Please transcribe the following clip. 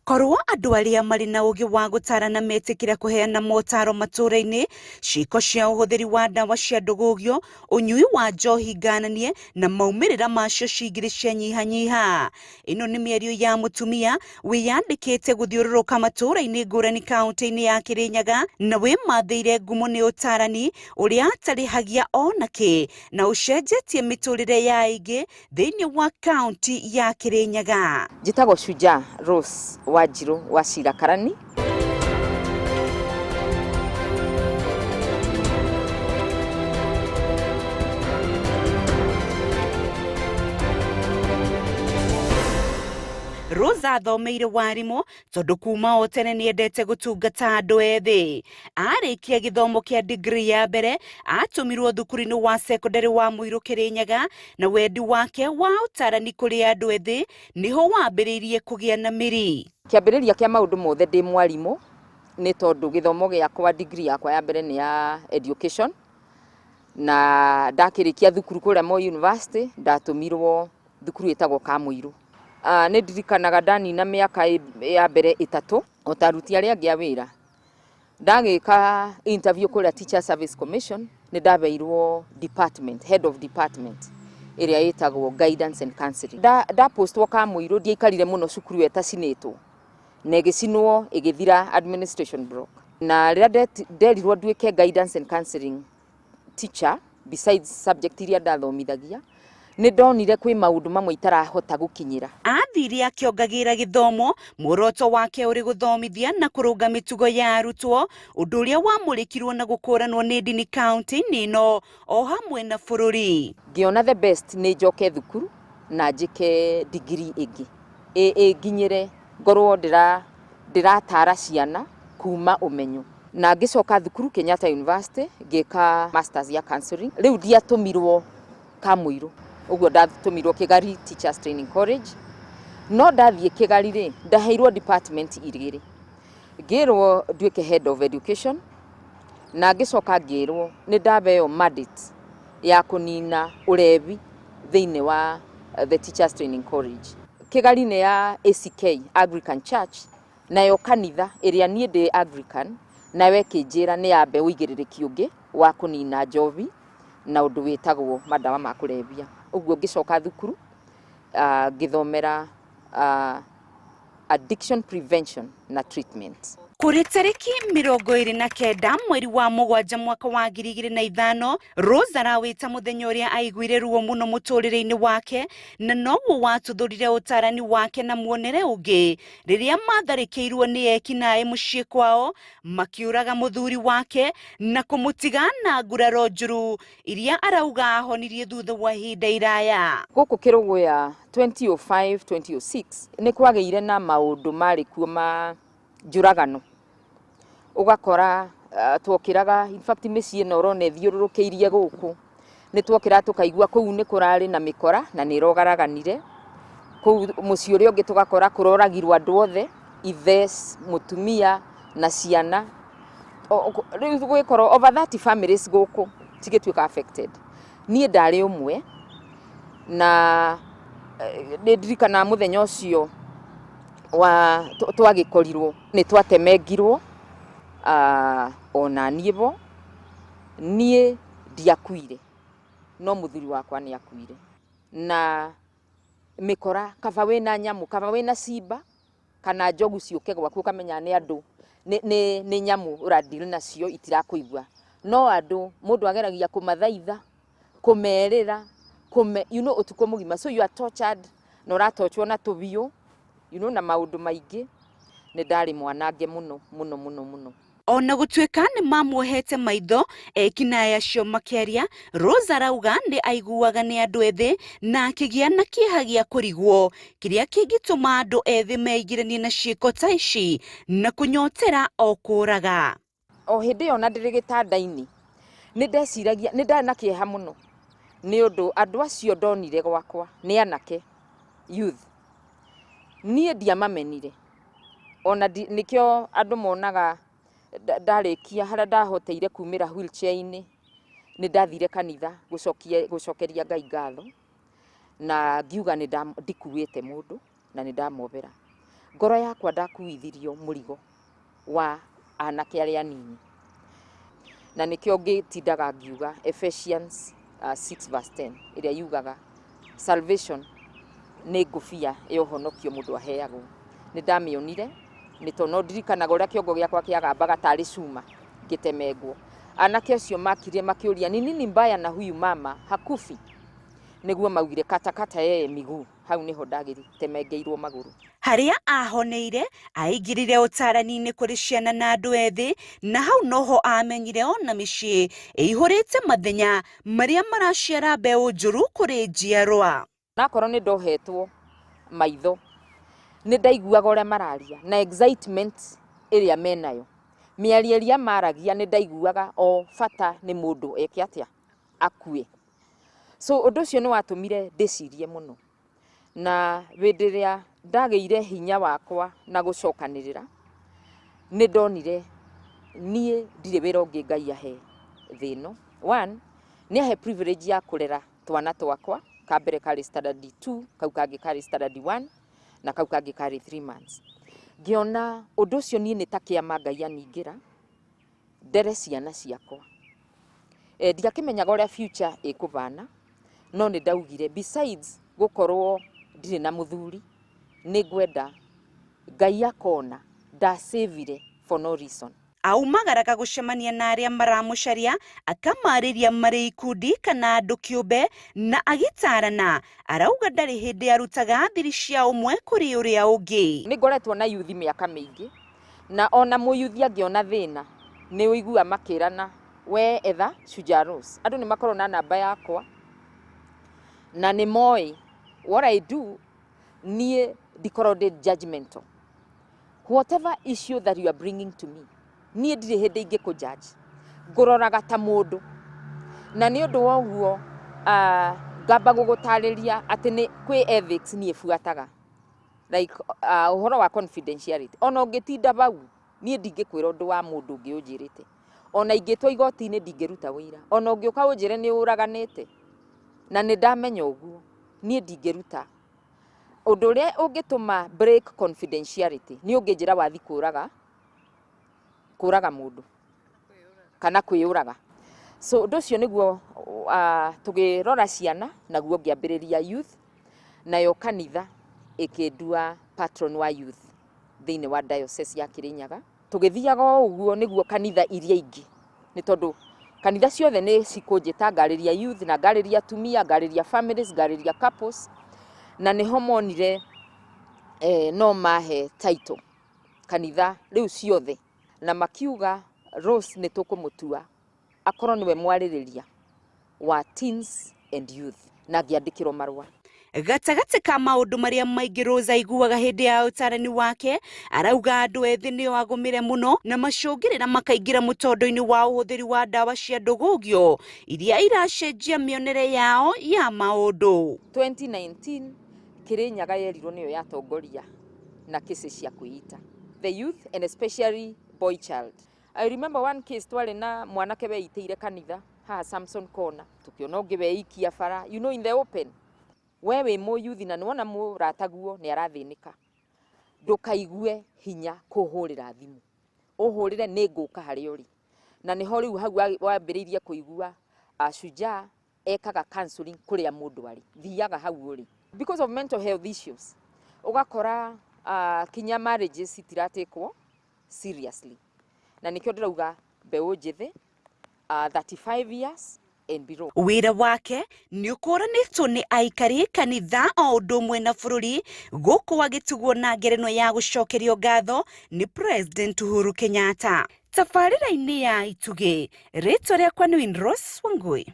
Korwo andu aria mari na ugi wa gutarana metikira kuheana motaro matũra-inĩ, ciiko cia ũhũthĩri wa ndawa cia ndũgũgio, ũnyui wa njohi ngananie na maumĩrĩra macio cingĩrĩ cianyihanyiha. Ĩno nĩ mĩario ya mũtumia wĩyandĩkĩte gũthiũrũrũka matũra-inĩ ngũrani kaunti-inĩ ya Kĩrĩnyaga na wĩmathĩire ngumo nĩ ũtarani ũrĩa atarĩhagia onakĩ na ũcenjetie mĩtũrĩre ya aingĩ thĩinĩ wa kaunti ya Kĩrĩnyaga. Njĩtagwo Shujaa Rose Wanjirũ wa Cirakarani. Rose athomeire warimũ tondũ kuma o tene nĩendete gũtungata andũ ethĩ. Arĩkia gĩthomo kĩa degree ya mbere, atũmirwo thukuru-inĩ wa secondary wa Mũirũ Kĩrĩnyaga, na wendi wake wa ũtarani kũrĩ andũ ethĩ nĩho wambĩrĩirie kũgĩa na mĩri. Kĩambĩrĩria kĩa maũndũ mothe ndĩ mwarimũ nĩ tondũ gĩthomo gĩakwa degree yakwa ya mbere nĩ ya education, na ndakĩrĩkia thukuru kũrĩa Moi University ndatũmirwo thukuru ĩtagwo Kamũirũ. Nĩ ndirikanaga ndanina mĩaka ya mbere ĩtatũ otaruti arĩa angĩ a wĩra. Ndagĩka interview kũrĩa Teacher Service Commission nĩ ndabeirwo department, head of department ĩrĩa ĩtagwo guidance and counseling. Ndapostwo Kamũirũ ndiaikarire mũno cukuru etacinĩtwo na ĩgĩcinwo ĩgĩthira administration block. Na rĩrĩa nderirwo nduĩke guidance and counseling teacher besides subject iria ndathomithagia, nĩ ndonire kwĩ maũndũ mamwe itarahota gũkinyĩra. Athire akĩongagĩrĩra gĩthomo, muoroto wake ũrĩ gũthomithia na kũrũnga mĩtugo ya arutwo, ũndũ ũrĩa wamũrĩkirwo na gũkũranwo nĩ ndini kaunti-inĩ ĩno o hamwe na bũrũri. Ngĩona the best nĩ njoke thukuru na njĩke degree ĩngĩ nginyĩre ngorwo ndĩratara ciana kuma ũmenyo. Na ngĩcoka thukuru Kenyatta University ngĩka masters ya counseling. Rĩu ndiatũmirwo Kamũirũ, ũguo ndatũmirwo Kĩgari Teachers Training College. No ndathiĩ Kĩgari rĩ, ndaheirwo department igĩrĩ. Ngĩrwo nduĩke head of education na ngĩcoka ngĩrwo nĩ ndabeo mandate ya kũnina ũrebi thĩinĩ wa the Teachers Training College. Kĩgari nĩ ya ACK Anglican Church, nayo kanitha ĩrĩa niĩ ndĩ Anglican nawe kĩnjĩra nĩ yambe ũigĩrĩrĩki ũngĩ wa kũnina njobi na ũndũ wĩtagwo madawa ma kũrebia. Ũguo ngĩcoka thukuru ngĩthomera addiction prevention na treatment. Kũrĩ tarĩki 29 mweri wa mũgwanja mwaka wa 2005, Rose arawĩta mũthenya ũrĩa aiguire ruo mũno mũtũrĩre-inĩ wake, na noguo watũthũrire ũtarani wake na muonere ũngĩ rĩrĩa matharĩkĩirwo nĩ ekinaĩ mũciĩ kwao, makiũraga mũthuri wake na kũmũtiga na nguraro njũru iria arauga ahonirie thutha wa ihinda iraya. Gũkũ Kĩrũgũya 2005-2006 nĩ kwagĩire na maũndũ marĩ kuo ma njũragano. Ugakora twokĩraga, in fact mĩciĩ ĩno ũrona ĩthiũrũrũkĩirie gũkũ, nĩ twokĩra tũkaigua kũu nĩ kũrarĩ na mĩkora na nĩ ĩrogaraganire. Kũu mũciĩ ũrĩa ũngĩ tũgakora kũroragirwo andũ othe, ithe, mũtumia na ciana. Rĩu gwĩkorwo over 30 families gũkũ cigĩtuĩka affected. Niĩ ndarĩ ũmwe na nĩ ndirikana mũthenya ũcio twagĩkorirwo nĩ twatemengirwo ona niĩ bo, niĩ ndiakuire no mũthuri wakwa nĩ akuire. Na mĩkora kaba wĩna nyamũ, kaba wĩna simba kana njogu ciũke gwaku ũkamenya nĩ andũ nĩ nyamũ ũradili nacio itirakũigua. No andũ mũndũ ageragia kũmathaitha, kũmerĩra, ũtukũ mũgima. So you are tortured na ũratochwo na tũbiũ, na maũndũ maingĩ. Nĩ ndarĩ mwanange mũno mũno mũno mũno. Ona gũtuĩka nĩ mamuohete maitho ekinaĩ acio makĩaria, Rose arauga nĩ aiguaga nĩ andũ ethĩ na akĩgĩa na kĩeha gĩa kũrigwo kĩrĩa kĩngĩtũma andũ ethĩ meingĩranie na ciĩko ta ici na kũnyotera o kũraga. O hĩndĩ ĩyo na ndĩrĩ gĩtanda-inĩ nĩ ndeciragia, nĩ ndarĩ na kĩeha mũno nĩ ũndũ andũ acio ndonire gwakwa nĩ anake, youth. Niĩ ndiamamenire, ona nĩkĩo andũ monaga ndarĩkia harĩa ndahoteire kumĩra wheelchair-inĩ, nĩ ndathire kanitha gũcokeria Ngai ngatho na ngiuga nĩ ndikuĩte mũndũ na nĩ ndamobera. ngoro yakwa ndakuithirio mũrigo wa anake arĩa anini, na nĩkĩo ngĩtindaga ngiuga Ephesians 6:10 ĩrĩa yugaga salvation nĩ ngũbia ya ũhonokio mũndũ aheagwo. Nĩ ndamĩonire nĩ tondũ no ndirikanaga ũrĩa kĩongo gĩakwa kĩagambaga tarĩ cuma gĩtemengwo. Anake acio makire makĩũria ni nini mbaya na huyu mama hakufi, nĩguo maugire katakata yeye miguu. Hau niho ndagĩtemengeirwo magũrũ. Harĩa ahoneire aingĩrire ũtarani-inĩ kũrĩ ciana na andũ ethĩ, na hau noho amenyire ona mĩciĩ ĩihũrĩte mathenya marĩa maraciara mbeũ njũru kũrĩ njiarwa. Nakorwo nĩ ndohetwo maitho, nĩ ndaiguaga ũrĩa mararia na excitement ĩrĩa menayo. Mĩario ĩrĩa maragia nĩ ndaiguaga o bata nĩ mũndũ eke atĩa akue. So ũndũ ũcio nĩ watũmire ndĩcirie mũno, na hĩndĩ ĩrĩa ndagĩire hinya wakwa na gũcokanĩrĩra, nĩ ndonire niĩ ndirĩ wĩra ũngĩ Ngai ahe thĩ ĩno. One, nĩ ahe privilege ya kũrera twana twakwa, kambere karĩ standard 2, kau kangĩ karĩ standard 1, na kau kangĩ karĩ 3 months. Ngĩona ũndũ ũcio niĩ nĩ ta kĩama Ngai aningĩra ndere ciana ciakwa. Ndiakĩmenyaga ũrĩa future ĩkũbana, no nĩ ndaugire besides gũkorwo ndirĩ na mũthuri, nĩ ngwenda Ngai akona ndasavire for no reason. Aumagaraga gũcemania na arĩa maramũcaria, akamarĩria marĩ ikundi kana andũ kĩũmbe, na agĩtarana arauga ndarĩ hĩndĩ arutaga thiri cia ũmwe kũrĩ ũrĩa ũngĩ. Nĩ ngoretwo na yuthi mĩaka mĩingĩ, na ona mũyuthi angĩona thĩna nĩ ũigua makĩrana we etha Shujaa Rose. Andũ nĩ makorwo na namba yakwa na nĩ moĩ what I do, niĩ ndikorwo ndĩ judgmental. Whatever issue that you are bringing to me, niĩ ndirĩ hĩndĩ ingĩkũjudge, ngũroraga ta mũndũ. Na nĩ ũndũ wa ũguo ngamba gũgũtarĩria atĩ nĩ kwĩ ethics niĩ buataga, like ũhoro wa confidentiality. Ona ũngĩtinda bau niĩ ndingĩkwĩra ũndũ wa mũndũ ũngĩ ũnjĩrĩte. Ona ingĩtwo igoti-inĩ ndingĩruta wĩra. Ona ũngĩũka ũnjĩre nĩ ũraganĩte na nĩ ndamenya ũguo, niĩ ndingĩruta. Ũndũ ũrĩa ũngĩtũma break confidentiality nĩ ũngĩnjĩra wathi kũraga mũndũ kana kwĩyũraga. So ũndũ ũcio nĩguo tũgĩrora ciana, naguo ngĩambĩrĩria youth, nayo kanitha ĩkĩndua patron wa youth thĩinĩ wa diocese ya Kirinyaga. Tũgĩthiaga ũguo nĩguo kanitha iria ingĩ, nĩ tondũ kanitha ciothe nĩ cikũnjĩta ngarĩria youth na ngarĩria atumia, ngarĩria families, ngarĩria couples, na nĩho monire no mahe title kanitha rĩu ciothe, na makiuga Rose nĩ tũkũmũtua akorwo nĩwe mwarĩrĩria wa teens and youth, na ngĩandĩkĩrwo marũa. Gatagatĩ ka maũndũ marĩa maingĩ Rose aiguaga hĩndĩ ya ũtarani wake, arauga andũ ethĩ nĩo agũmĩre mũno na macũngĩrĩra makaingĩra mũtondo-inĩ wa ũhũthĩri wa ndawa cia ndũgũgio iria iracenjia mĩonere yao ya maũndũ. 2019 Kirinyaga yerirwo nĩyo yatongoria na kesi cia kwĩita, the youth and especially boy child. I remember one case twarĩ na mwanake weitĩire kanitha haha Samson Corner, tukiona ũngĩ weikia bara, you know, in the open. We wĩ mũyuthi na nĩwona mũrataguo nĩ arathĩnĩka, ndũkaigue hinya kũhũrĩra thimũ, ũhũrĩre nĩ ngũka harĩa ũrĩ. Na nĩho rĩu hau wambĩrĩirie kũigua Shujaa ekaga counseling kũrĩa mũndũ arĩ, thiaga hau ũrĩ. Because of mental health issues, ũgakora kinya marriages itiratekwo seriously. Na nĩkĩo ndĩrauga mbeũ njĩthĩ 35 years and below. Wĩra wake nĩ ũkũranĩtwo nĩ aikari kanitha o ũndũ ũmwe na bũrũri, gũkũ agĩtugwo na ngerenwa ya gũcokerio ngatho nĩ President Uhuru Kenyatta. Tabarĩra-inĩ ya Itugĩ, rĩtwa rĩakwa nĩ Rose Wangui.